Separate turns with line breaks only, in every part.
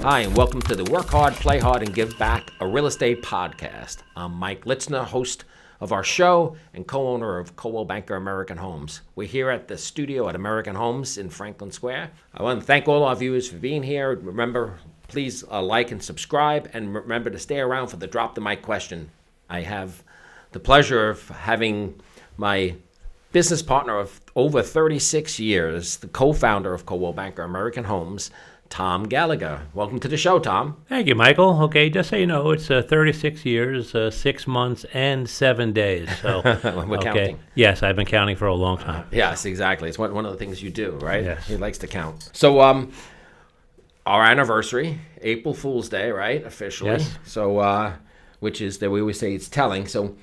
Hi, and welcome to the Work Hard, Play Hard, and Give Back, a real estate podcast. I'm Mike Litzner, host of our show and co-owner of Coldwell Banker American Homes. We're here at the studio at American Homes in Franklin Square. I want to thank all our viewers for being here. Remember, please like and subscribe, and remember to stay around for the Drop the Mic question. I have the pleasure of having my business partner of over 36 years, the co-founder of Coldwell Banker American Homes, Tom Gallagher. Welcome to the show, Tom.
Thank you, Michael. Okay, just so you know, it's 36 years, 6 months, and 7 days. So
We're counting.
Yes, I've been counting for a long time.
Yes, exactly. It's one of the things you do, right?
Yes.
He likes to count. So, our anniversary, April Fool's Day, right? Officially.
Yes.
So, which is that we always say it's telling. So,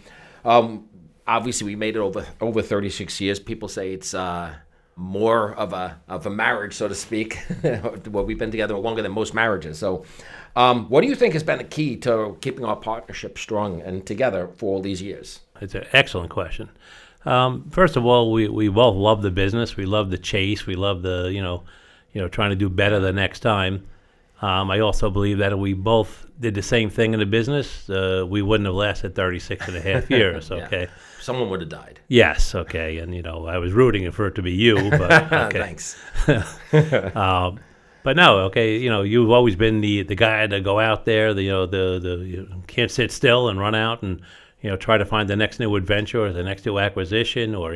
obviously, we made it over 36 years. People say it's more of a marriage, so to speak. Well, we've been together longer than most marriages. So, what do you think has been the key to keeping our partnership strong and together for all these years?
It's an excellent question. First of all, we both love the business. We love the chase. We love the trying to do better the next time. I also believe that if we both did the same thing in the business, we wouldn't have lasted 36 and a half years, okay?
Yeah. Someone would have died.
Yes, okay, and, I was rooting for it to be you, but okay.
Thanks.
But no, okay, you've always been the guy to go out there, you can't sit still and run out and, try to find the next new adventure or the next new acquisition or,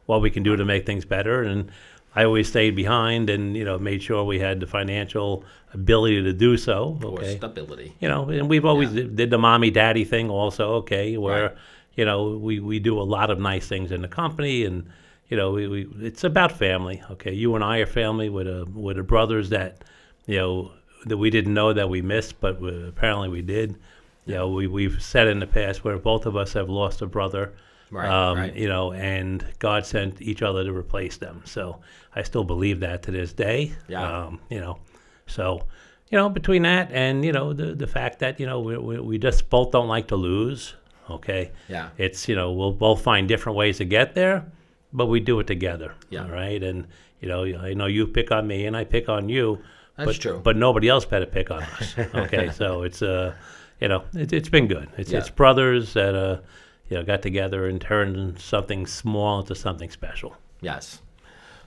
what we can do to make things better. And I always stayed behind and, made sure we had the financial ability to do so.
Or
Okay.
stability.
And we've always did the mommy daddy thing also, okay, where,
Right.
We do a lot of nice things in the company and, we it's about family, okay. You and I are family with the brothers that, that we didn't know that we missed, but apparently we did. We've said in the past where both of us have lost a brother.
Right, right.
And God sent each other to replace them. So I still believe that to this day.
Yeah.
So, between that and, the fact that, we just both don't like to lose. Okay.
Yeah.
It's, we'll both find different ways to get there, but we do it together.
Yeah.
All right. And, I know you pick on me and I pick on you.
That's true.
But nobody else better pick on us. Okay. So it's, it's been good. It's brothers that, got together and turned something small into something special.
Yes.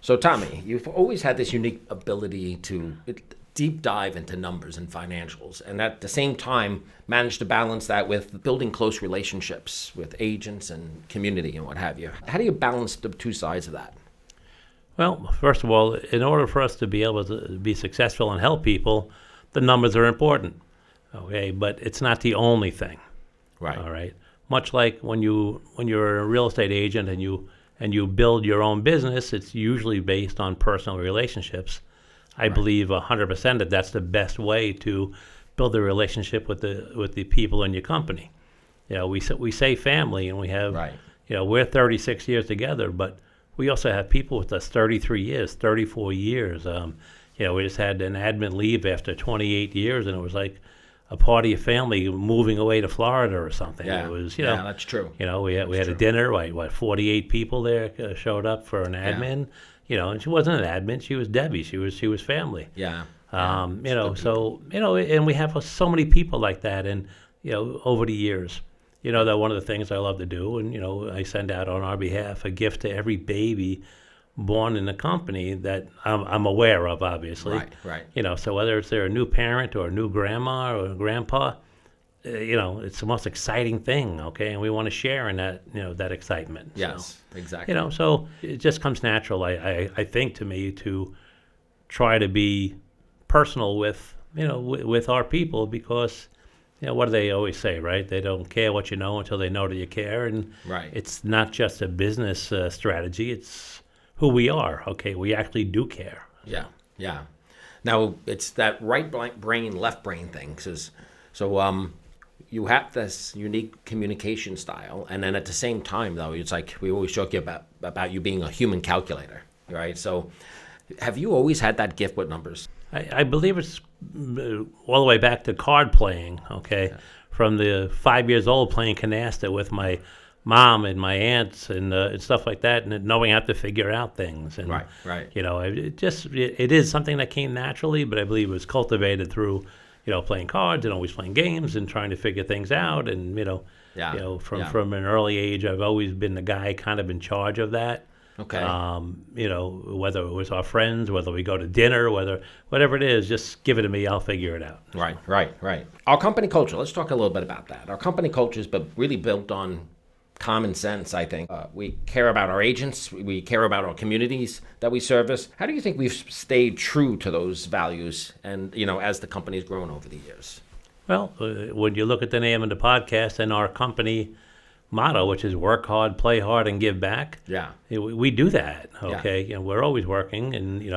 So, Tommy, you've always had this unique ability to deep dive into numbers and financials, and at the same time manage to balance that with building close relationships with agents and community and what have you. How do you balance the two sides of that?
Well, first of all, in order for us to be able to be successful and help people, the numbers are important. Okay, but it's not the only thing.
Right.
All right. Much like when you're a real estate agent and you build your own business, it's usually based on personal relationships. I believe 100% that's the best way to build a relationship with the people in your company. We say family, and we have we're 36 years together, but we also have people with us 33 years, 34 years. We just had an admin leave after 28 years, and it was like a party of family moving away to Florida or something.
Yeah.
It was,
yeah, that's true.
We had a dinner. 48 people there showed up for an admin. And she wasn't an admin. She was Debbie. She was family.
Yeah.
And we have so many people like that. And over the years, that one of the things I love to do, and I send out on our behalf a gift to every baby born in the company that I'm aware of, obviously.
Right.
So whether they're a new parent or a new grandma or a grandpa, it's the most exciting thing, okay? And we want to share in that, that excitement.
Yes,
so,
exactly.
So it just comes natural, I think, to me to try to be personal with, with our people because, what do they always say, right? They don't care what you know until they know that you care. And it's not just a business strategy, it's who we are, okay? We actually do care.
Yeah, yeah. Now, it's that right brain, left brain thing. So you have this unique communication style, and then at the same time, though, it's like we always joke about you being a human calculator, right? So have you always had that gift with numbers?
I believe it's all the way back to card playing, okay? Yeah. From the 5 years old playing canasta with my mom and my aunts and stuff like that, and knowing how to figure out things. And,
Right.
It is something that came naturally, but I believe it was cultivated through, playing cards and always playing games and trying to figure things out. And, from an early age, I've always been the guy kind of in charge of that.
Okay.
Whether it was our friends, whether we go to dinner, whatever it is, just give it to me. I'll figure it out.
Right. Our company culture, let's talk a little bit about that. Our company culture is really built on common sense, I think. We care about our agents. We care about our communities that we service. How do you think we've stayed true to those values and, as the company's grown over the years?
Well, when you look at the name of the podcast and our company motto, which is work hard, play hard, and give back.
Yeah.
We do that, okay?
Yeah.
We're always working, and,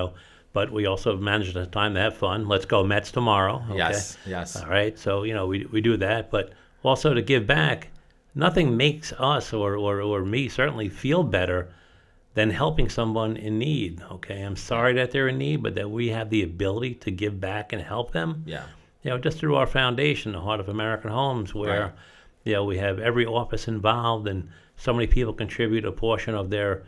but we also manage the time to have fun. Let's go Mets tomorrow, okay?
Yes.
All right, so, we do that, but also to give back. Nothing makes us or me certainly feel better than helping someone in need, okay? I'm sorry that they're in need, but that we have the ability to give back and help them.
Yeah.
Just through our foundation, the Heart of American Homes, where, we have every office involved, and so many people contribute a portion of their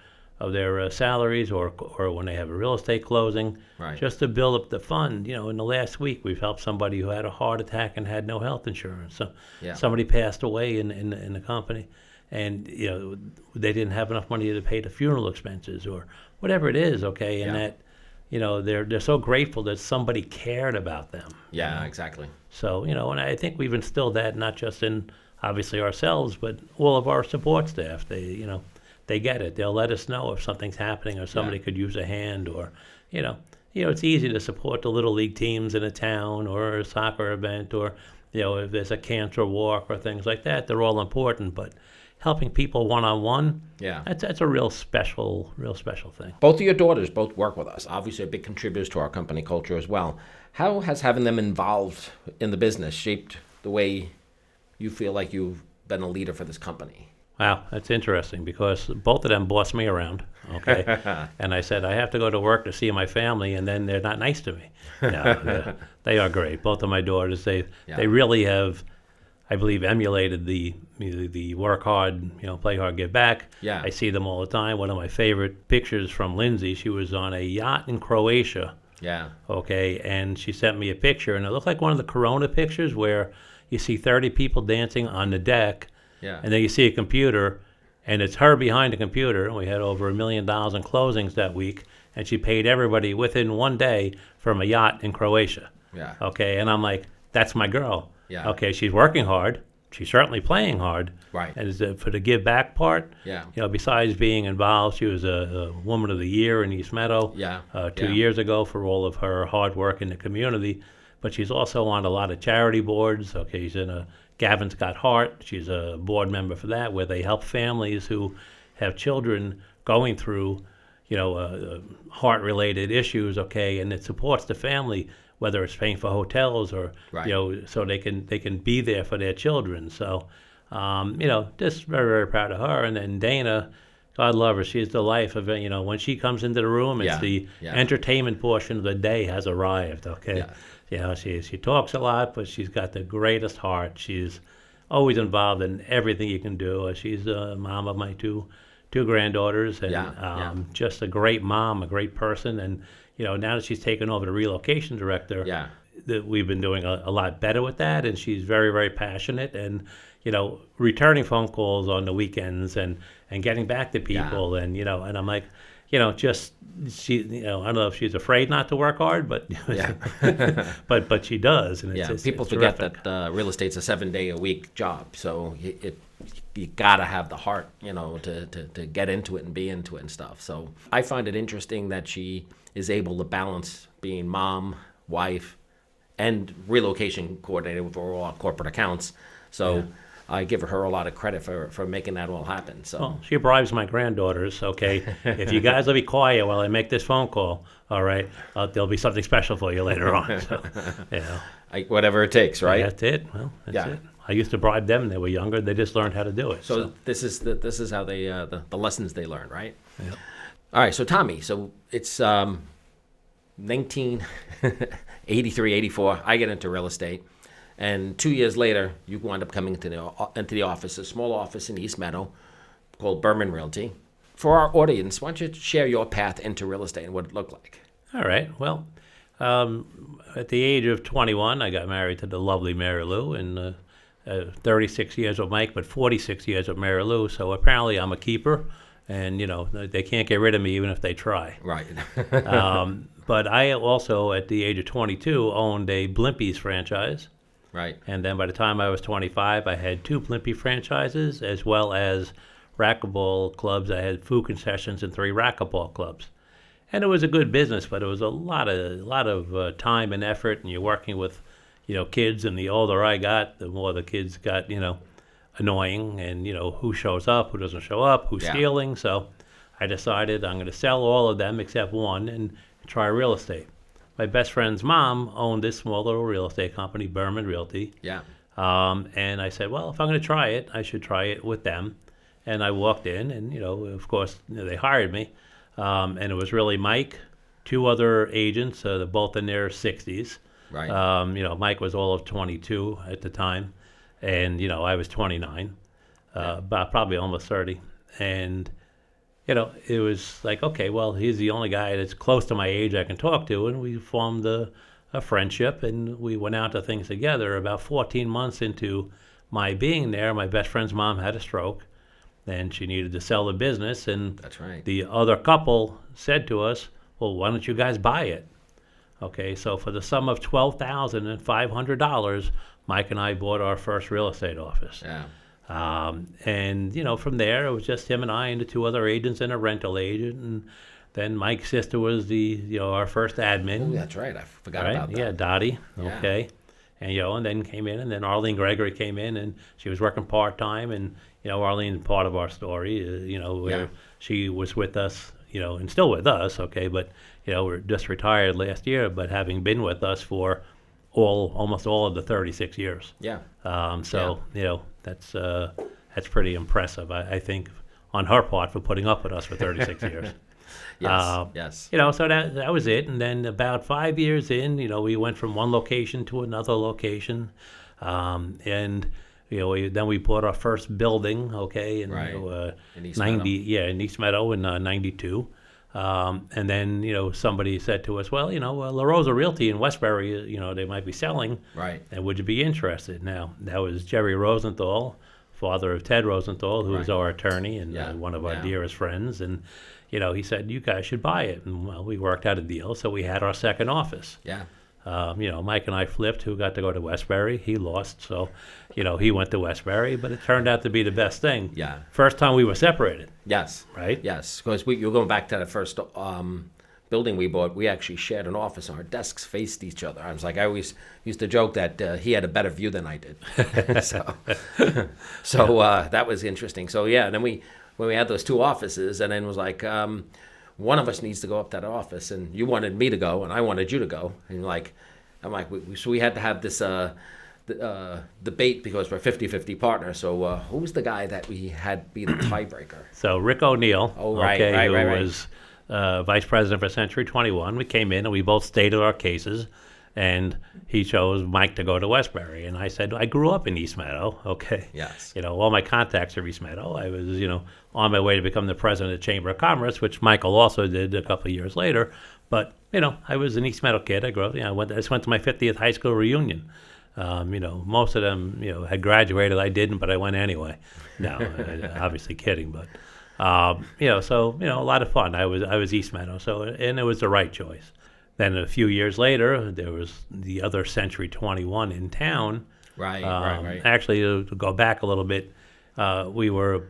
salaries or when they have a real estate closing, just to build up the fund. In the last week, we've helped somebody who had a heart attack and had no health insurance. So somebody passed away in the company, and they didn't have enough money to pay the funeral expenses or whatever it is. Okay, and that they're so grateful that somebody cared about them.
Yeah, exactly.
So and I think we've instilled that not just in obviously ourselves, but all of our support staff. They get it. They'll let us know if something's happening or somebody could use a hand, or, it's easy to support the little league teams in a town or a soccer event, or, if there's a cancer walk or things like that. They're all important, but helping people one-on-one, that's a real special thing.
Both of your daughters both work with us. Obviously, big contributors to our company culture as well. How has having them involved in the business shaped the way you feel like you've been a leader for this company?
Wow, that's interesting because both of them boss me around, okay? And I said, I have to go to work to see my family, and then they're not nice to me. No, they are great. Both of my daughters, they really have, I believe, emulated the work hard, play hard, give back.
Yeah.
I see them all the time. One of my favorite pictures from Lindsay, she was on a yacht in Croatia.
Yeah.
Okay, and she sent me a picture, and it looked like one of the Corona pictures where you see 30 people dancing on the deck.
Yeah.
And then you see a computer, and it's her behind the computer. We had over $1 million in closings that week, and she paid everybody within one day from a yacht in Croatia.
Yeah.
Okay, and I'm like, that's my girl.
Yeah.
Okay, she's working hard. She's certainly playing hard.
Right.
And for the give back part, besides being involved, she was a Woman of the Year in East Meadow 2 years ago for all of her hard work in the community. But she's also on a lot of charity boards. Okay, she's in a Gavin's Got Heart. She's a board member for that, where they help families who have children going through, heart-related issues. Okay, and it supports the family, whether it's paying for hotels or so they can be there for their children. So, just very, very proud of her. And then Dana, God love her, she's the life of it. When she comes into the room, it's the entertainment portion of the day has arrived. Okay.
Yeah.
She talks a lot, but she's got the greatest heart. She's always involved in everything you can do. She's a mom of my two granddaughters, and just a great mom, a great person. And now that she's taken over the relocation director, that we've been doing a lot better with that. And she's very, very passionate, and returning phone calls on the weekends and getting back to people, and and I'm like, she, I don't know if she's afraid not to work hard, but but she does. And
people forget that real estate's a 7-day-a-week job, so you gotta have the heart, to get into it and be into it and stuff. So I find it interesting that she is able to balance being mom, wife, and relocation coordinator for all our corporate accounts. So. I give her a lot of credit for making that all happen. So
well, she bribes my granddaughters. Okay, if you guys will be quiet while I make this phone call, all right, there'll be something special for you later on. So,
whatever it takes, right?
That's it. Well, that's it. I used to bribe them when they were younger. They just learned how to do it.
So this is how they the lessons they learn, right?
Yeah.
All right. So Tommy, so it's 1983, 84. I get into real estate. And 2 years later, you wind up coming into the office, a small office in East Meadow, called Berman Realty. For our audience, why don't you share your path into real estate and what it looked like?
All right. Well, at the age of 21, I got married to the lovely Mary Lou, and 36 years with Mike, but 46 years with Mary Lou. So apparently I'm a keeper, and, they can't get rid of me even if they try.
Right.
But I also, at the age of 22, owned a Blimpies franchise.
Right.
And then by the time I was 25, I had 2 Blimpie franchises, as well as racquetball clubs. I had food concessions and 3 racquetball clubs. And it was a good business, but it was a lot of time and effort, and you're working with, kids, and the older I got, the more the kids got, annoying, and, who shows up, who doesn't show up, who's stealing. So I decided I'm going to sell all of them except one and try real estate. My best friend's mom owned this small little real estate company, Berman Realty.
Yeah.
And I said, well, if I'm going to try it, I should try it with them. And I walked in, and, of course, they hired me. And it was really Mike, 2 other agents, they're both in their 60s.
Right.
Mike was all of 22 at the time, and, I was 29, about probably almost 30. And, it was like, okay, well, he's the only guy that's close to my age I can talk to, and we formed a friendship, and we went out to things together. About 14 months into my being there, my best friend's mom had a stroke, and she needed to sell the business, and
That's right.
the other couple said to us, well, why don't you guys buy it? Okay, so for the sum of $12,500, Mike and I bought our first real estate office.
Yeah.
And, from there, it was just him and I and the 2 other agents and a rental agent. And then Mike's sister was our first admin.
Oh, that's right. I forgot
Right?
about that.
Yeah, Dottie.
Yeah.
Okay. And, and then came in, and then Arlene Gregory came in, and she was working part-time. And, Arlene's part of our story, where she was with us, and still with us, okay, but, we're just retired last year, but having been with us for almost all of the 36 years.
Yeah.
That's pretty impressive, I think, on her part for putting up with us for 36 years.
Yes. Yes.
So that was it. And then about 5 years in, we went from one location to another location. And then we bought our first building, okay, in
Right.
in
In East Meadow.
in East Meadow in 92. And then, somebody said to us, well, La Rosa Realty in Westbury, they might be selling.
Right.
And would you be interested? Now, that was Jerry Rosenthal, father of Ted Rosenthal, who was
Right.
our attorney and
Yeah.
one of our
Yeah.
dearest friends. And, he said, you guys should buy it. And, well, we worked out a deal. So we had our second office.
Yeah.
Mike and I flipped. Who got to go to Westbury? He lost. So, he went to Westbury. But it turned out to be the best thing.
Yeah.
First time we were separated,
Yes.
right?
Yes. Because you're going back to the first building we bought. We actually shared an office, and our desks faced each other. I was like, I always used to joke that he had a better view than I did. so that was interesting. So yeah, and then when we had those 2 offices, and then it was like, one of us needs to go up to that office, and you wanted me to go, and I wanted you to go, and so we had to have this debate because we're 50-50 partners. So who's the guy that we had be the tiebreaker?
So Rick O'Neill,
Oh, right,
okay,
right.
who was vice president for Century 21. We came in and we both stated our cases, and he chose Mike to go to Westbury. And I said, I grew up in East Meadow, okay?
Yes.
All my contacts are East Meadow. I was, on my way to become the president of the Chamber of Commerce, which Michael also did a couple of years later. But, I was an East Meadow kid. I grew up, I just went to my 50th high school reunion. Most of them, had graduated. I didn't, but I went anyway. No, obviously kidding, but, a lot of fun. I was East Meadow, and it was the right choice. Then a few years later, there was the other Century 21 in town.
Right.
Actually, to go back a little bit, we were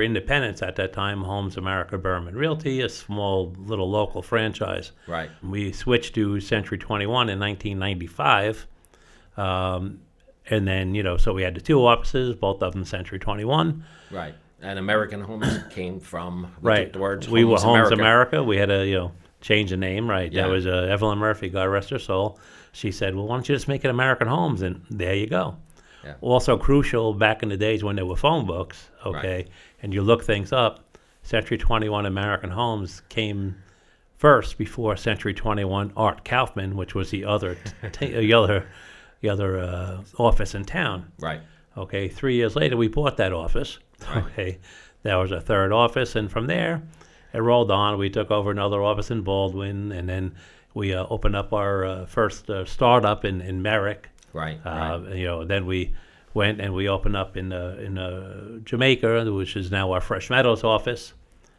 independents at that time. Homes America Berman Realty, a small little local franchise.
Right.
We switched to Century 21 in 1995. And then, so we had the 2 offices, both of them Century 21.
Right. And American Homes came from,
Right.
took the words
We were Homes
America.
America. We had to, change the name, right?
Yeah.
That was Evelyn Murphy, God rest her soul. She said, well, why don't you just make it American Homes? And there you go.
Yeah.
Also crucial back in the days when there were phone books, okay,
Right.
and you look things up, Century 21 American Homes came first before Century 21 Art Kaufman, which was the other office in town.
Right.
Okay, 3 years later, we bought that office.
Right.
Okay, That was our third office, and from there, it rolled on. We took over another office in Baldwin, and then we opened up our first startup in Merrick.
Right.
Then we went and we opened up in Jamaica, which is now our Fresh Meadows office.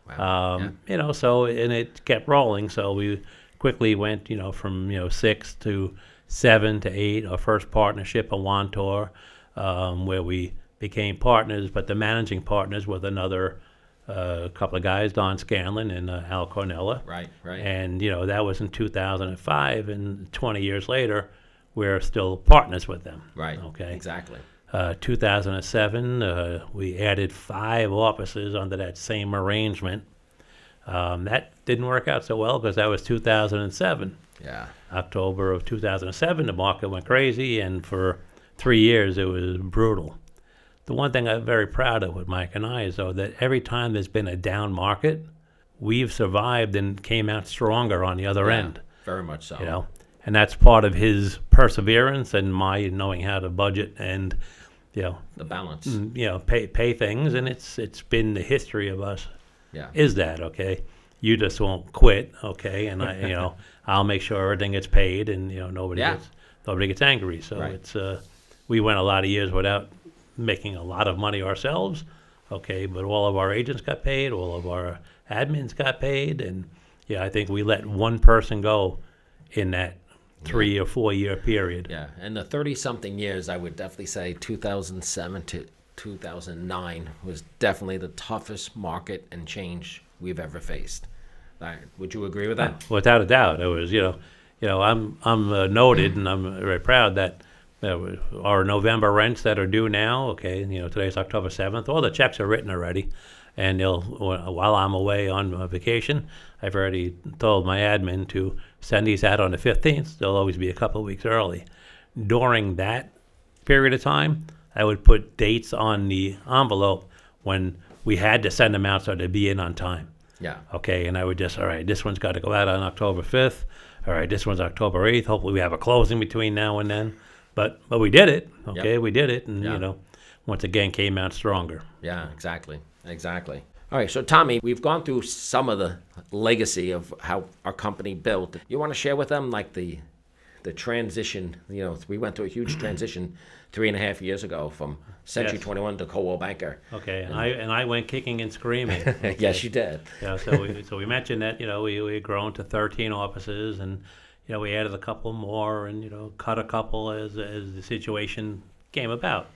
Wow.
So, and it kept rolling. So we quickly went, from 6 to 7 to 8. Our first partnership, a Wantor, where we became partners, but the managing partners with another couple of guys, Don Scanlon and Al Cornella.
Right.
And that was in 2005, and 20 years later, we're still partners with them.
Right.
Okay.
Exactly.
2007, we added 5 offices under that same arrangement. That didn't work out so well because that was 2007.
Yeah.
October of 2007, the market went crazy, and for 3 years it was brutal. The one thing I'm very proud of with Mike and I is, though, that every time there's been a down market, we've survived and came out stronger on the other end.
Very much so.
And that's part of his perseverance and my knowing how to budget and,
the balance.
Pay things. And it's been the history of us.
Yeah.
Is that okay? You just won't quit, okay? And I, I'll make sure everything gets paid, and nobody gets angry. So it's we went a lot of years without making a lot of money ourselves, okay? But all of our agents got paid, all of our admins got paid, and I think we let one person go in that 3 or 4 year period.
Yeah, and the 30-something years, I would definitely say 2007 to 2009 was definitely the toughest market and change we've ever faced. Would you agree with that?
Without a doubt. It was, I'm noted, and I'm very proud that our November rents that are due now, okay, today's October 7th, all the checks are written already. And while I'm away on vacation, I've already told my admin to send these out on the 15th. They'll always be a couple of weeks early. During that period of time, I would put dates on the envelope when we had to send them out so they'd be in on time.
Yeah.
Okay, and I would just, all right, this one's got to go out on October 5th. All right, this one's October 8th. Hopefully we have a closing between now and then. But we did it, okay? Yep. We did it, and, once again came out stronger.
Yeah, exactly. All right, so Tommy, we've gone through some of the legacy of how our company built. You want to share with them, like, the transition? We went through a huge transition 3.5 years ago from Century 21 to Coldwell Banker.
Okay, and I went kicking and screaming. Okay.
Yes, you did.
Yeah, so we mentioned that we had grown to 13 offices, and we added a couple more, and cut a couple as the situation came about.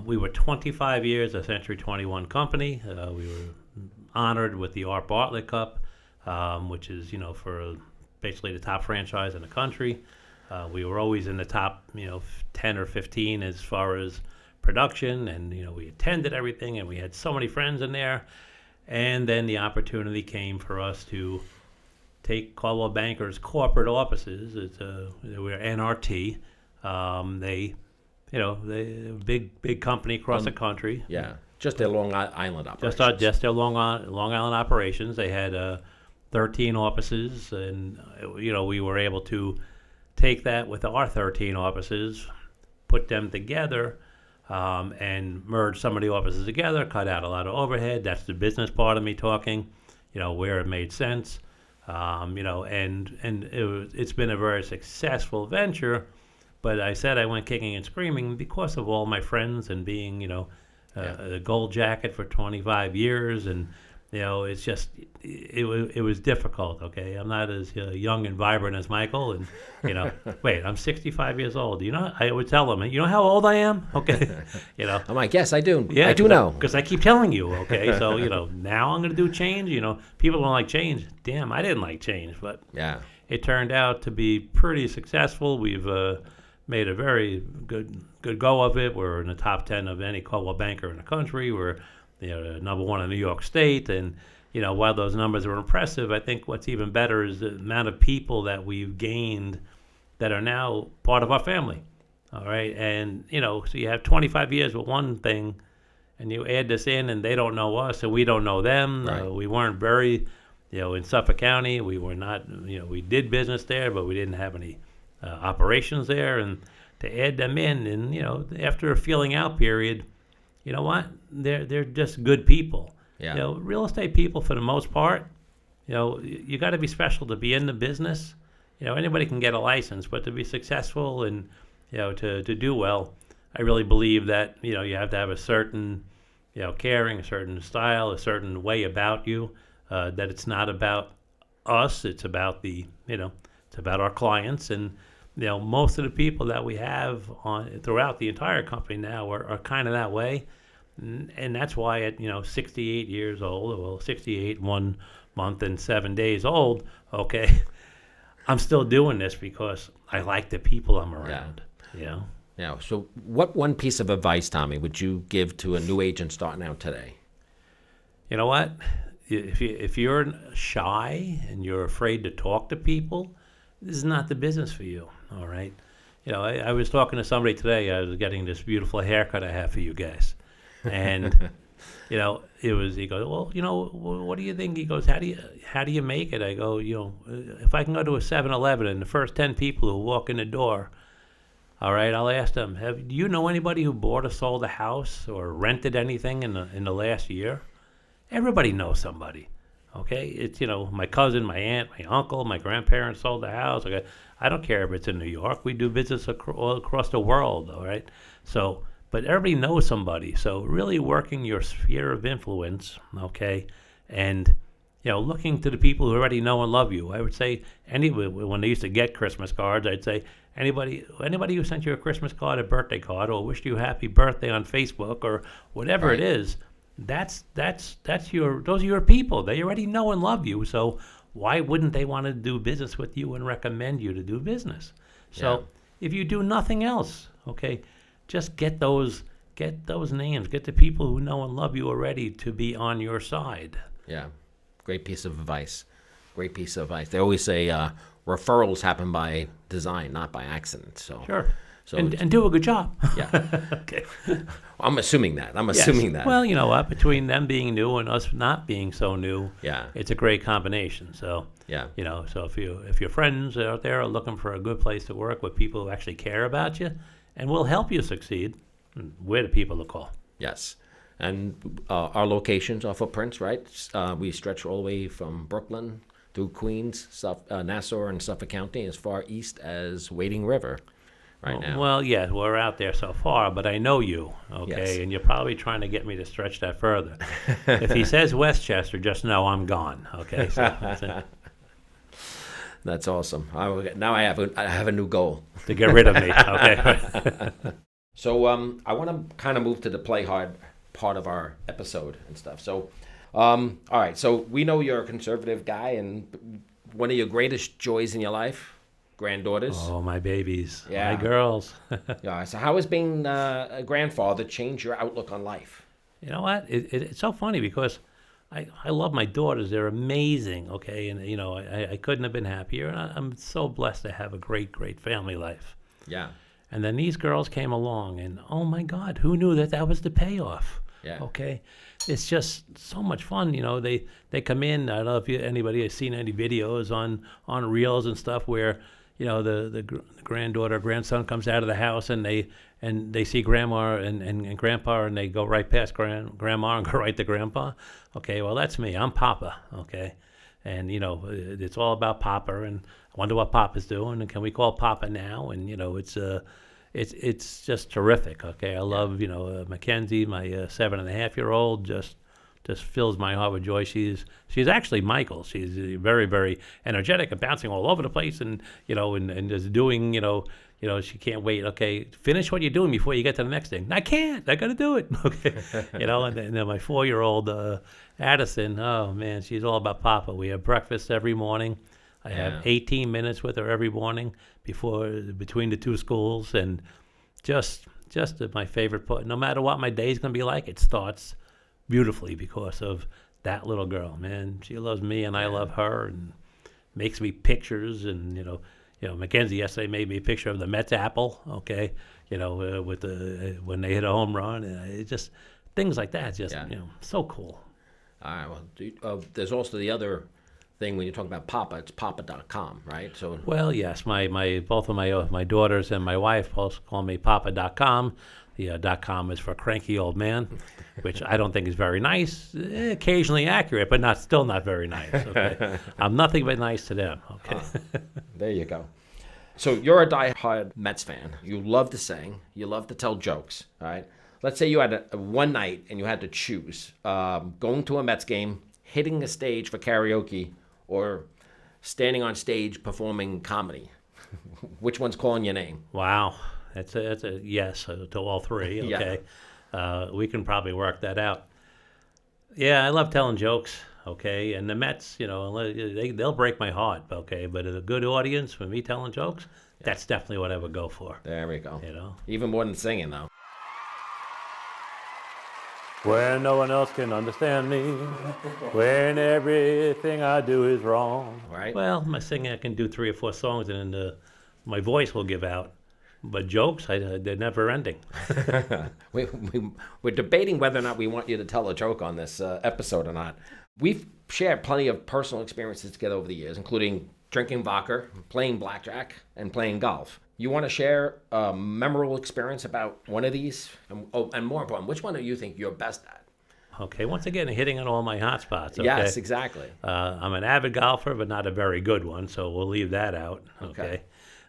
We were 25 years a Century 21 company. We were honored with the Art Bartlett Cup, which is for basically the top franchise in the country. We were always in the top 10 or 15 as far as production, and we attended everything, and we had so many friends in there. And then the opportunity came for us to take Coldwell Banker's corporate offices. We're NRT. They big company across the country.
Yeah, just their Long Island operations.
Just their Long Island operations. They had 13 offices, and we were able to take that with our 13 offices, put them together, and merge some of the offices together, cut out a lot of overhead. That's the business part of me talking, where it made sense, and it's been a very successful venture. But I said I went kicking and screaming because of all my friends and being, a gold jacket for 25 years. And, it's just, it was difficult, okay? I'm not as young and vibrant as Michael. And, wait, I'm 65 years old. I would tell them, how old I am? Okay.
I'm like, yes, I do.
Yeah,
I do know.
Because I keep telling you, okay? So, now I'm going to do change. People don't like change. Damn, I didn't like change. But it turned out to be pretty successful. We've made a very good go of it. We're in the top 10 of any Coldwell Banker in the country. We're number 1 in New York State. And, while those numbers are impressive, I think what's even better is the amount of people that we've gained that are now part of our family. All right. And, so you have 25 years with one thing, and you add this in, and they don't know us, and we don't know them.
Right.
We weren't very, in Suffolk County. We were not, we did business there, but we didn't have any operations there. And to add them in, and after a feeling out period, you know what? They're just good people.
Yeah.
You know, real estate people for the most part, you know, you got to be special to be in the business. You know, anybody can get a license, but to be successful and, you know, to do well, I really believe that, you know, you have to have a certain, you know, caring, a certain style, a certain way about you, that it's not about us, it's about it's about our clients. And, you know, most of the people that we have throughout the entire company now are kind of that way. And that's why at, 68 years old, well, 68, 1 month and 7 days old, okay, I'm still doing this because I like the people I'm around, you know?
Yeah. So what one piece of advice, Tommy, would you give to a new agent starting out today?
You know what? If you're shy and you're afraid to talk to people, this is not the business for you, all right? You know, I was talking to somebody today. I was getting this beautiful haircut I have for you guys. And, you know, he goes, well, you know, what do you think? He goes, how do you make it? I go, you know, if I can go to a 7-Eleven and the first 10 people who walk in the door, all right, I'll ask them, do you know anybody who bought or sold a house or rented anything in the last year? Everybody knows somebody, okay? It's, you know, my cousin, my aunt, my uncle, my grandparents sold a house. Okay? I don't care if it's in New York. We do business all across the world, all right? So, but everybody knows somebody. So really working your sphere of influence, okay, and, you know, looking to the people who already know and love you. I would say when they used to get Christmas cards, I'd say anybody who sent you a Christmas card, a birthday card, or wished you happy birthday on Facebook or whatever
Right.
it is, those are your people. They already know and love you. So why wouldn't they want to do business with you and recommend you to do business? So if you do nothing else, okay, just get those names, get the people who know and love you already to be on your side.
Yeah. Great piece of advice. Great piece of advice. They always say referrals happen by design, not by accident. So
Sure.
So
and do a good job.
Yeah.
Okay.
I'm assuming that.
Yes. Well, you know what? Between them being new and us not being so new,
Yeah.
it's a great combination. So,
Yeah.
you know, so if your friends out there are looking for a good place to work with people who actually care about you and will help you succeed, we're the people to call.
Yes. And our locations, our footprints, right? We stretch all the way from Brooklyn through Queens, Nassau, and Suffolk County, as far east as Wading River right now.
Well, yeah, we're out there so far, but I know you, okay?
Yes.
And you're probably trying to get me to stretch that further. If he says Westchester, just know I'm gone, okay? So that's it.
That's awesome. Now I have a new goal.
To get rid of me, okay?
So I want to kind of move to the play hard part of our episode and stuff. So, all right. So we know you're a conservative guy, and one of your greatest joys in your life, granddaughters.
Oh, my babies,
Yeah.
my girls.
Yeah. So how has being a grandfather changed your outlook on life?
You know what? It's so funny because I love my daughters. They're amazing, okay? And, you know, I couldn't have been happier. And I'm so blessed to have a great, great family life.
Yeah.
And then these girls came along, and oh, my God, who knew that was the payoff?
Yeah.
Okay? It's just so much fun. You know, they come in. I don't know if anybody has seen any videos on Reels and stuff where, you know, the granddaughter or grandson comes out of the house and they see grandma and grandpa, and they go right past grandma and go right to grandpa. Okay, well, that's me. I'm Papa, okay? And, you know, it's all about Papa, and I wonder what Papa's doing, and can we call Papa now? And, you know, it's just terrific, okay? I love, you know, Mackenzie, my 7.5-year-old, just fills my heart with joy. She's actually Michael. She's very, very energetic and bouncing all over the place, and, you know, and just doing, you know, she can't wait. Okay, finish what you're doing before you get to the next thing. I can't. I got to do it. Okay, you know. And then my 4-year-old Addison. Oh man, she's all about Papa. We have breakfast every morning. I have 18 minutes with her every morning between the two schools, and just my favorite part. No matter what my day's gonna be like, it starts beautifully because of that little girl. Man, she loves me and I love her, and makes me pictures. And you know, Mackenzie yesterday made me a picture of the Mets apple, okay, you know, with when they hit a home run, and it just things like that, just you know, so cool.
All right. Well, there's also the other thing when you talk about Papa, it's papa.com, right? So
Well, yes, both of my daughters and my wife both call me Papa.com. The .com is for cranky old man, which I don't think is very nice. Occasionally accurate, but still not very nice. Okay, I'm nothing but nice to them. Okay.
there you go. So you're a diehard Mets fan. You love to sing. You love to tell jokes. All right. Let's say you had one night and you had to choose going to a Mets game, hitting a stage for karaoke, or standing on stage performing comedy. Which one's calling your name?
Wow, that's a yes to all three. Okay, we can probably work that out. Yeah, I love telling jokes. Okay, and the Mets, they'll break my heart. Okay, but a good audience for me telling jokes, that's definitely what I would go for.
There we go. Even more than singing, though.
When no one else can understand me, when everything I do is wrong.
Right.
Well, my singing, I can do 3 or 4 songs and then my voice will give out. But jokes, they're never ending.
We're debating whether or not we want you to tell a joke on this episode or not. We've shared plenty of personal experiences together over the years, including drinking vodka, playing blackjack, and playing golf. You want to share a memorable experience about one of these? And more important, which one do you think you're best at?
Okay, once again, hitting on all my hot spots. Okay?
Yes, exactly.
I'm an avid golfer, but not a very good one, so we'll leave that out. Okay.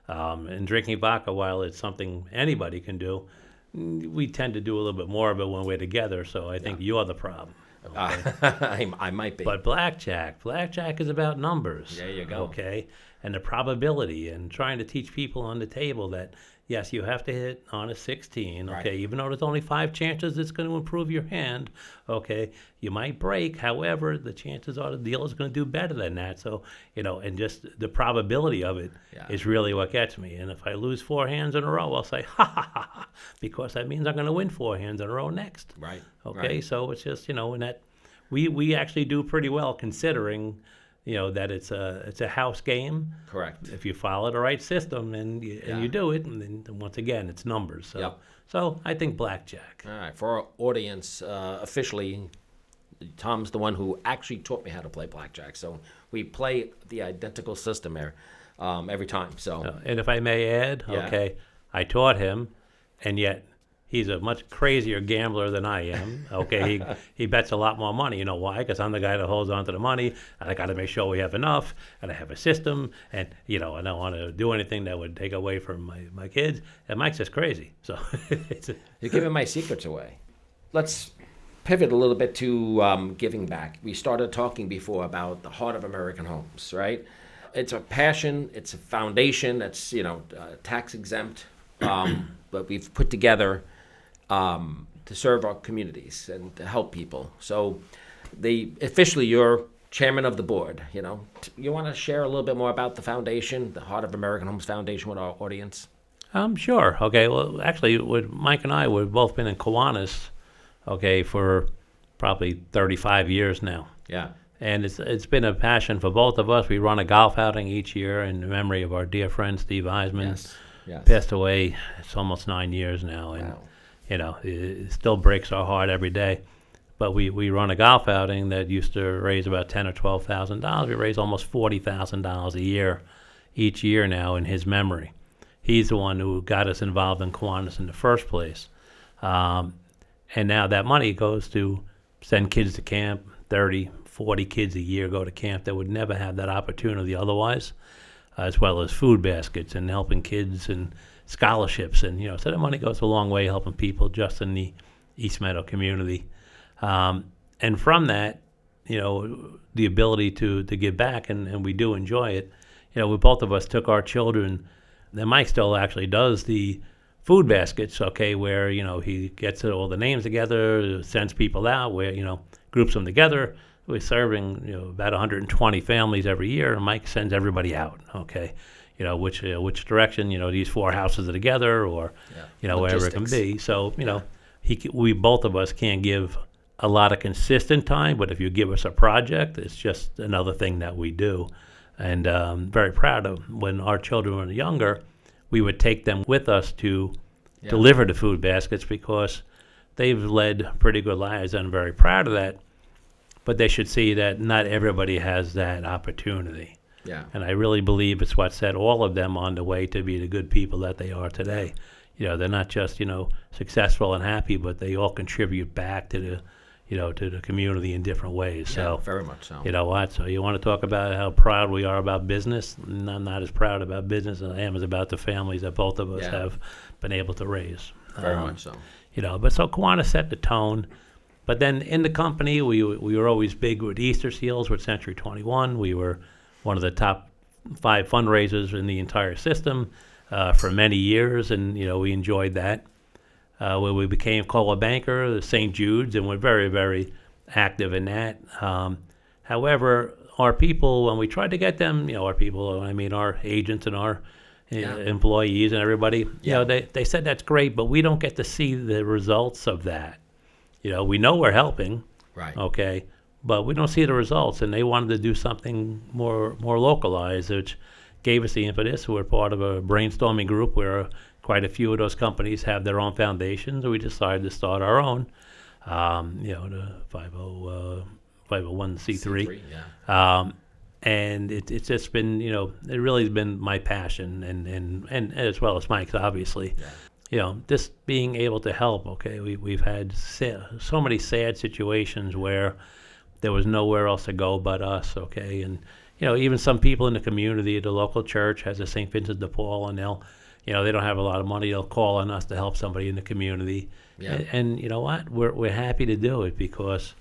And drinking vodka, while it's something anybody can do, we tend to do a little bit more of it when we're together, so I think you're the problem. Okay?
I might be.
But blackjack is about numbers.
There you go.
Okay, and the probability, and trying to teach people on the table that yes, you have to hit on a 16. Okay,
Right.
even though there's only 5 chances it's going to improve your hand. Okay, you might break. However, the chances are the dealer is going to do better than that. So and just the probability of it is really what gets me. And if I lose 4 hands in a row, I'll say ha ha ha, ha, because that means I'm going to win 4 hands in a row next.
Right.
Okay,
Right.
so it's just and that we actually do pretty well considering that it's a house game.
Correct.
If you follow the right system and you do it, and then once again it's numbers. So
Yep.
so I think blackjack.
All right. For our audience, officially, Tom's the one who actually taught me how to play blackjack. So we play the identical system here every time. So
And if I may add, okay, I taught him, and yet he's a much crazier gambler than I am. Okay, he bets a lot more money. You know why? Because I'm the guy that holds on to the money, and I got to make sure we have enough, and I have a system, and I don't want to do anything that would take away from my kids. And Mike's just crazy. So
you're giving my secrets away. Let's pivot a little bit to giving back. We started talking before about the Heart of American Homes, right? It's a passion. It's a foundation that's tax exempt, but we've put together to serve our communities and to help people. So officially you're chairman of the board. You want to share a little bit more about the foundation, the Heart of American Homes Foundation, with our audience?
Sure. Okay. Well, actually, Mike and I, we've both been in Kiwanis, okay, for probably 35 years now.
Yeah.
And it's been a passion for both of us. We run a golf outing each year in memory of our dear friend Steve Eisman.
Yes.
Passed away. It's almost 9 years now, and
Wow.
it still breaks our heart every day. But we run a golf outing that used to raise about $10,000 or $12,000. We raise almost $40,000 a year, each year now in his memory. He's the one who got us involved in Kiwanis in the first place, and now that money goes to send kids to camp. 30, 40 kids a year go to camp that would never have that opportunity otherwise, as well as food baskets and helping kids and scholarships. And, so that money goes a long way helping people just in the East Meadow community. And from that, the ability to give back, and we do enjoy it. We both of us took our children, and Mike still actually does the food baskets, okay, where, he gets all the names together, sends people out, where, groups them together. We're serving, about 120 families every year, and Mike sends everybody out, okay, which direction, these 4 houses are together, or, wherever it can be. So, we both of us can't give a lot of consistent time, but if you give us a project, it's just another thing that we do. And I'm very proud of when our children were younger, we would take them with us to deliver the food baskets because they've led pretty good lives, and I'm very proud of that. but they should see that not everybody has that opportunity.
Yeah.
And I really believe it's what set all of them on the way to be the good people that they are today. They're not just, successful and happy, but they all contribute back to the community in different ways.
Yeah,
So,
very much so.
you know what? So you want to talk about how proud we are about business? I'm not as proud about business as I am as about the families that both of us have been able to raise.
Very much so.
But so Kiwanis set the tone. But then in the company, we were always big with Easter seals with Century 21. We were one of the top 5 fundraisers in the entire system for many years, and we enjoyed that. When we became Coldwell Banker, the St. Jude's, and we're very, very active in that. However, our people, when we tried to get them, our people, I mean our agents and our employees and everybody, they said that's great, but we don't get to see the results of that. We know we're helping,
Right.
okay, but we don't see the results, and they wanted to do something more localized, which gave us the impetus. We're part of a brainstorming group where quite a few of those companies have their own foundations, and we decided to start our own, the 501c3. And it's just been, it really has been my passion, and as well as Mike's, obviously. Just being able to help, okay, we've had so many sad situations where there was nowhere else to go but us, okay, and even some people in the community, the local church has a St. Vincent de Paul, and they don't have a lot of money, they'll call on us to help somebody in the community, and you know what, we're happy to do it because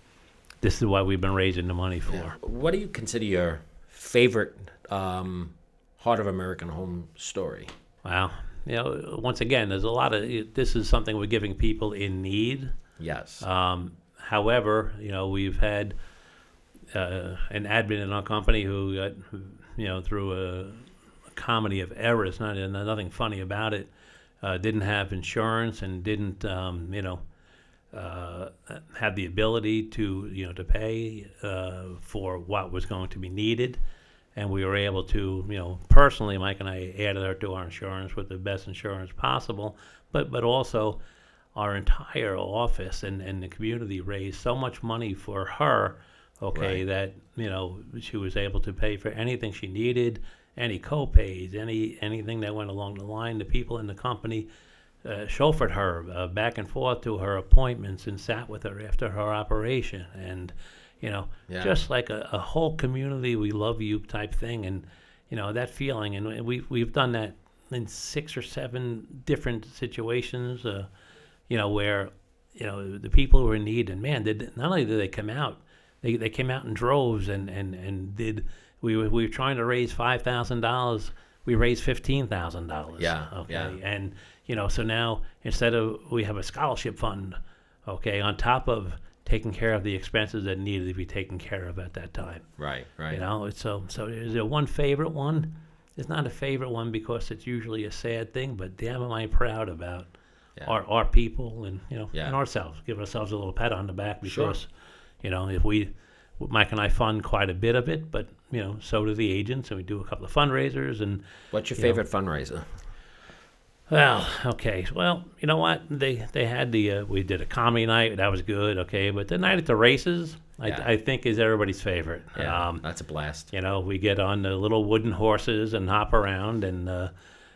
this is what we've been raising the money for.
Yeah. What do you consider your favorite Heart of American Home story?
Wow. Once again, there's a lot of, this is something we're giving people in need.
Yes.
However, we've had an admin in our company who got, through a comedy of errors, nothing funny about it, didn't have insurance and didn't, have the ability to, to pay for what was going to be needed. And we were able to, personally, Mike and I added her to our insurance with the best insurance possible, but also our entire office and the community raised so much money for her, okay, that, she was able to pay for anything she needed, any co-pays, anything that went along the line. The people in the company chauffeured her back and forth to her appointments and sat with her after her operation. And just like a whole community, we love you type thing, and that feeling, and we've done that in 6 or 7 different situations, where the people who were in need, and man, not only did they come out, they came out in droves, and we were trying to raise $5,000, we raised $15,000.
Yeah.
Okay,
Yeah.
and so now instead of, we have a scholarship fund, okay, on top of taking care of the expenses that needed to be taken care of at that time.
Right.
So is there one favorite one? It's not a favorite one because it's usually a sad thing, but damn am I proud about our people and and ourselves. Give ourselves a little pat on the back because if Mike and I fund quite a bit of it, but so do the agents, and we do a couple of fundraisers. And
what's your favorite fundraiser?
Well, okay. Well, you know what? They had we did a comedy night. That was good, okay. But the night at the races, I think, is everybody's favorite.
Yeah, that's a blast.
We get on the little wooden horses and hop around, and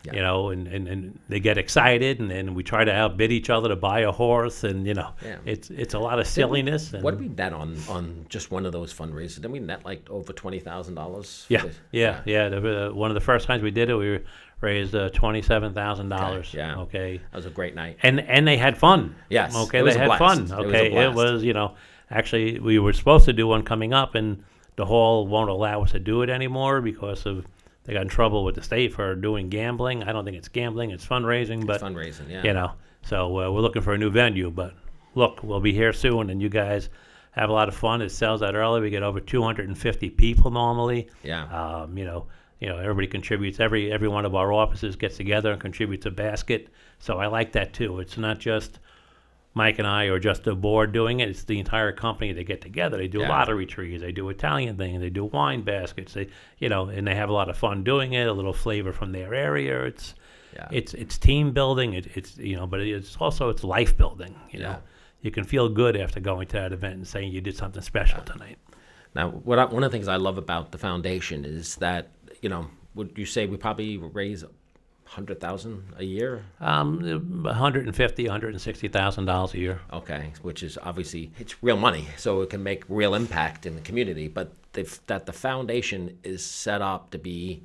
and they get excited, and then we try to outbid each other to buy a horse, and it's a lot of silliness.
What did we net on just one of those fundraisers? Didn't we net like over $20,000?
Yeah. One of the first times we did it, we raised $27,000.
Yeah.
Okay.
That was a great night.
And they had fun.
Yes.
Okay.
It was
they
a
had
blast.
fun. Okay.
It was
actually we were supposed to do one coming up, and the hall won't allow us to do it anymore because of they got in trouble with the state for doing gambling. I don't think it's gambling; it's fundraising. But
it's fundraising, yeah.
So we're looking for a new venue. But look, we'll be here soon, and you guys have a lot of fun. It sells out early. We get over 250 people normally.
Yeah.
Everybody contributes. Every one of our offices gets together and contributes a basket. So I like that too. It's not just Mike and I or just the board doing it. It's the entire company. They get together. They do lottery trees. They do Italian things. They do wine baskets. They, and they have a lot of fun doing it. A little flavor from their area. It's team building. It's but it's also life building. you can feel good after going to that event and saying you did something special tonight.
Now, one of the things I love about the foundation is that, would you say we probably raise $100,000 a year?
$150,000, $160,000 a year.
Okay, which is obviously, it's real money, so it can make real impact in the community. But that the foundation is set up to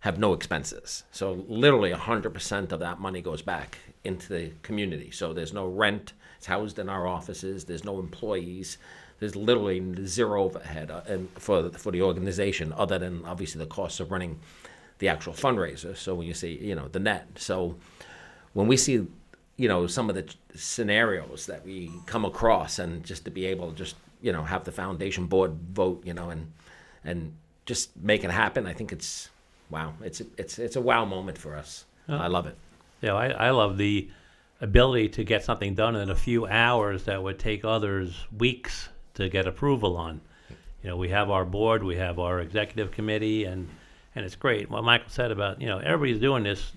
have no expenses. So literally 100% of that money goes back into the community. So there's no rent. It's housed in our offices. There's no employees. There's literally zero overhead for the organization, other than obviously the costs of running the actual fundraiser. So when you see, the net. So when we see, some of the scenarios that we come across, and just to be able to just, have the foundation board vote, and just make it happen, I think it's wow. It's a wow moment for us. I love it.
Yeah, I love the ability to get something done in a few hours that would take others weeks to get approval on. We have our board, we have our executive committee, and it's great. What Michael said about, everybody's doing this,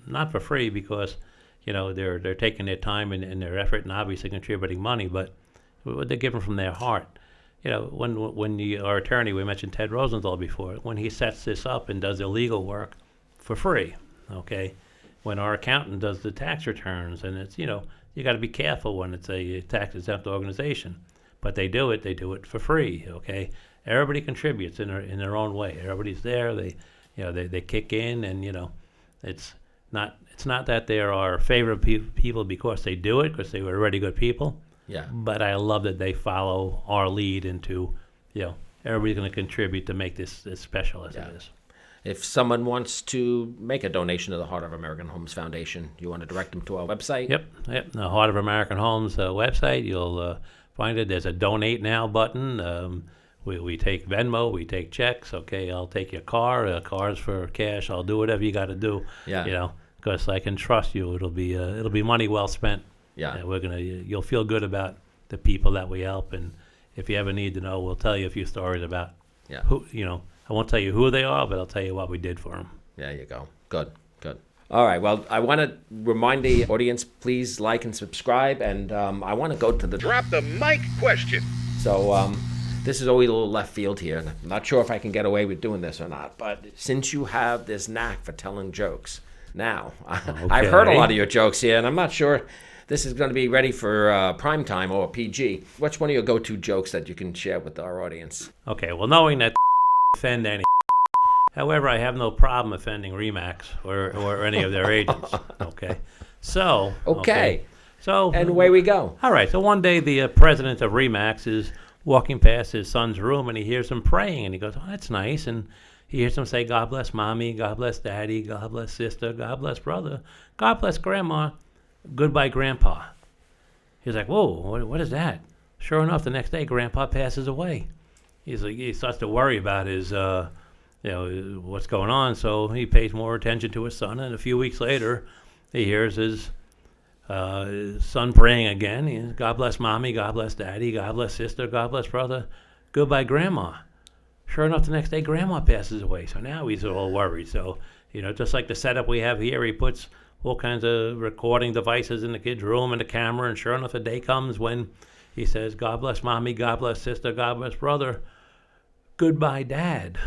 not for free, because, they're taking their time and their effort and obviously contributing money, but they're giving from their heart. When our attorney, we mentioned Ted Rosenthal before, when he sets this up and does the legal work for free, okay? When our accountant does the tax returns, and it's, you got to be careful when it's a tax-exempt organization, but they do it for free, okay? Everybody contributes in their own way. Everybody's there. They kick in, and it's not that they're our favorite people because they do it, because they were already good people.
Yeah.
But I love that they follow our lead into, everybody's going to contribute to make this as special as it is.
If someone wants to make a donation to the Heart of American Homes Foundation, you want to direct them to our website?
Yep. The Heart of American Homes website, you'll find it. There's a Donate Now button. We take Venmo, we take checks. Okay, I'll take your car. Cars for cash. I'll do whatever you got to do.
Yeah.
Because I can trust you. It'll be money well spent.
Yeah.
You'll feel good about the people that we help, and if you ever need to know, we'll tell you a few stories about who. I won't tell you who they are, but I'll tell you what we did for them.
There you go. Good. All right. Well, I want to remind the audience, please like and subscribe, and I want to go to the
Drop the mic question.
So this is always a little left field here, and I'm not sure if I can get away with doing this or not, but since you have this knack for telling jokes, now, I've heard a lot of your jokes here, and I'm not sure this is going to be ready for prime time or PG. What's one of your go-to jokes that you can share with our audience?
Okay, well, knowing that offend any, however, I have no problem offending RE/MAX or any of their agents. Okay, so
and away we go.
All right, so one day the president of RE/MAX is walking past his son's room, and he hears him praying, and he goes, "Oh, that's nice." And he hears him say, "God bless mommy, God bless daddy, God bless sister, God bless brother, God bless grandma, goodbye grandpa." He's like, "Whoa, what is that?" Sure enough, the next day, grandpa passes away. He starts to worry about his, what's going on. So he pays more attention to his son, and a few weeks later, he hears his son praying again. God bless mommy, God bless daddy, God bless sister, God bless brother, goodbye grandma. Sure enough, the next day, grandma passes away. So now he's all worried. So, just like the setup we have here, he puts all kinds of recording devices in the kid's room and the camera. And sure enough, the day comes when he says, God bless mommy, God bless sister, God bless brother, goodbye dad.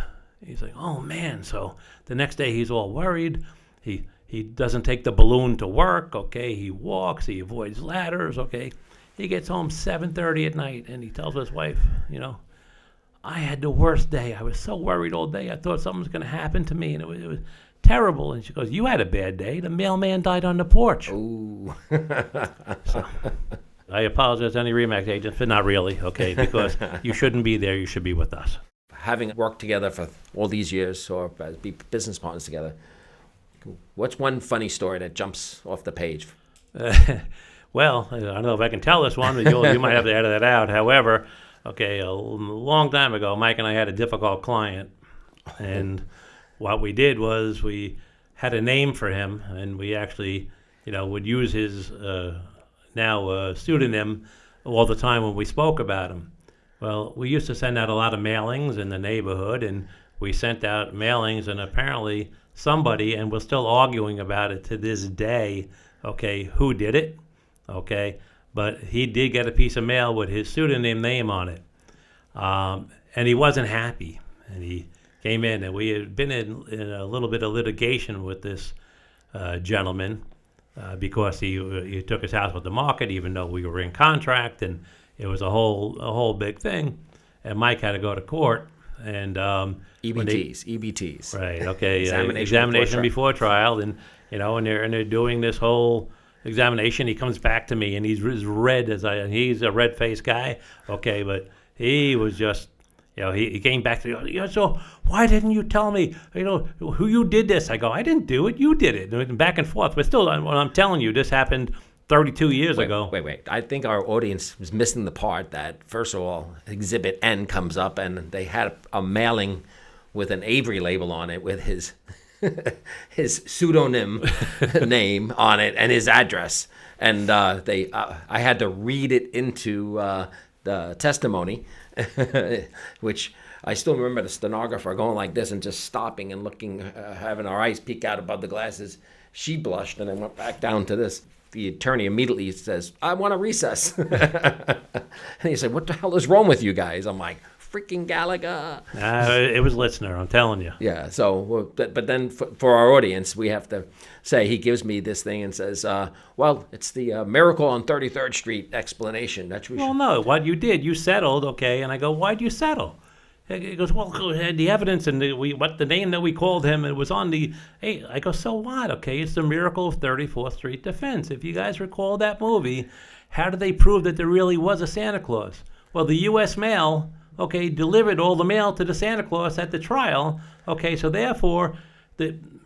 He's like, oh man. So the next day he's all worried. He doesn't take the balloon to work. Okay. He walks, he avoids ladders. Okay. He gets home 7:30 at night, and he tells his wife, I had the worst day. I was so worried all day. I thought something was going to happen to me, and it was terrible. And she goes, you had a bad day. The mailman died on the porch.
Ooh.
So, I apologize to any RE/MAX agents, but not really, okay, because you shouldn't be there. You should be with us.
Having worked together for all these years, or be business partners together, what's one funny story that jumps off the page?
Well, I don't know if I can tell this one, but you might have to edit it out. However, okay, a long time ago, Mike and I had a difficult client, and what we did was we had a name for him, and we actually, would use his now pseudonym all the time when we spoke about him. Well, we used to send out a lot of mailings in the neighborhood, and we sent out mailings, and apparently somebody, and we're still arguing about it to this day, okay, who did it, okay, but he did get a piece of mail with his pseudonym name on it. And he wasn't happy. And he came in, and we had been in a little bit of litigation with this gentleman because he took his house with the market, even though we were in contract, and it was a whole big thing. And Mike had to go to court. And
EBTs.
Right. Okay. Examination before trial, and and they're doing this whole examination. He comes back to me, and he's as red as he's a red-faced guy. Okay, but he was just, he came back to me. So why didn't you tell me, who you did this? I go, I didn't do it. You did it. And back and forth. But still, I'm telling you, this happened 32 years ago.
Wait. I think our audience was missing the part that, first of all, Exhibit N comes up, and they had a mailing with an Avery label on it with his his pseudonym name on it and his address. And I had to read it into the testimony, which I still remember the stenographer going like this and just stopping and looking, having our eyes peek out above the glasses. She blushed and then went back down to this. The attorney immediately says, I want a recess. And he said, what the hell is wrong with you guys? I'm like, freaking Gallagher.
It was Litzner, I'm telling you.
Yeah, so, but then for our audience, we have to say, he gives me this thing and says, well, it's the Miracle on 33rd Street explanation. That's what
no, what you did, you settled, okay, and I go, why'd you settle? He goes, well, the evidence and the name that we called him, it was on the. Hey, I go, so what? Okay, it's the Miracle of 34th Street defense. If you guys recall that movie, how did they prove that there really was a Santa Claus? Well, the U.S. mail, okay, delivered all the mail to the Santa Claus at the trial. Okay, so therefore,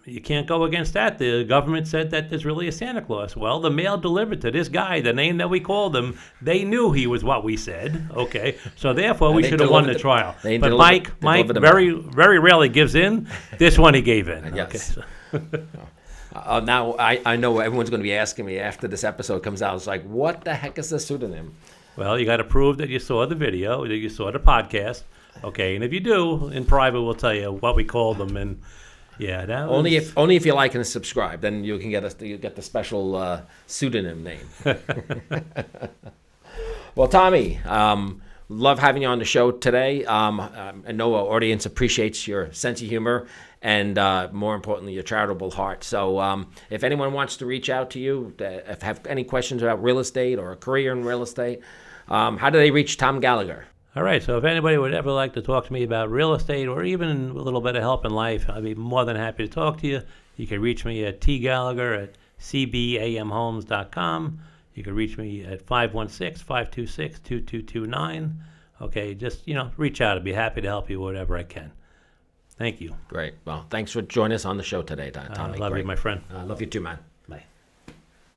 you can't go against that. The government said that there's really a Santa Claus. Well, the mail delivered to this guy, the name that we called him, they knew he was what we said. Okay, so therefore we should have won the trial. But Mike very, very rarely gives in. This one he gave in.
Yes. Okay, so. Now I know everyone's going to be asking me after this episode comes out. It's like, what the heck is a pseudonym?
Well, you got to prove that you saw the video, that you saw the podcast. Okay, and if you do, in private, we'll tell you what we called them. And yeah, that was...
only if you like and subscribe, then you can get the special pseudonym name. Well, Tommy, love having you on the show today. I know our audience appreciates your sense of humor and, more importantly, your charitable heart. So if anyone wants to reach out to you, if have any questions about real estate or a career in real estate, how do they reach Tom Gallagher?
All right, so if anybody would ever like to talk to me about real estate or even a little bit of help in life, I'd be more than happy to talk to you. You can reach me at tgallagher@cbamhomes.com. You can reach me at 516-526-2229. Okay, just, reach out. I'd be happy to help you whatever I can. Thank you.
Great. Well, thanks for joining us on the show today, Tommy.
I love you, my friend.
I love you too, man.